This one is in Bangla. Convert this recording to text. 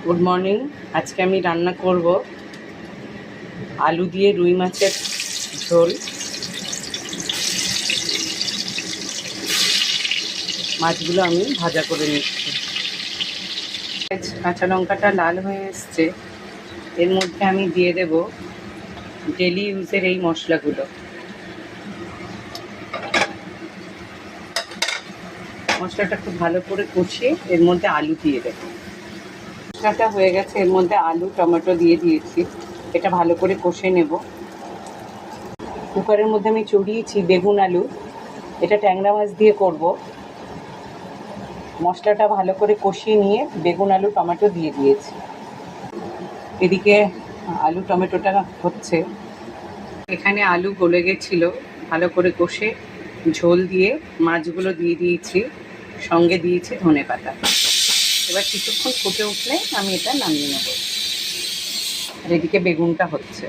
Good morning. আজকে আমি রান্না করব আলু দিয়ে রুই মাছের ঝোল। মাছগুলো আমি ভাজা করে নিচ্ছি। কাঁচা লঙ্কাটা লাল হয়ে এসছে, এর মধ্যে আমি দিয়ে দেব ডেলি ইউজের এই মশলাগুলো। মশলাটা খুব ভালো করে কষিয়ে এর মধ্যে আলু দিয়ে দেবো। মশলাটা হয়ে গেছে, এর মধ্যে আলু টমেটো দিয়ে দিয়েছি। এটা ভালো করে কষে নেব। কুকারের মধ্যে আমি চড়িয়েছি বেগুন আলু, এটা ট্যাংরা মাছ দিয়ে করব। মশলাটা ভালো করে কষিয়ে নিয়ে বেগুন আলু টমেটো দিয়ে দিয়েছি। এদিকে আলু টমেটোটা হচ্ছে, এখানে আলু গলে গেছিলো, ভালো করে কষে ঝোল দিয়ে মাছগুলো দিয়ে দিয়েছি, সঙ্গে দিয়েছি ধনেপাতা। এবার কিছুক্ষণ ফুটে উঠলে আমি এটা নামিয়ে নেব। আর এদিকে বেগুনটা হচ্ছে।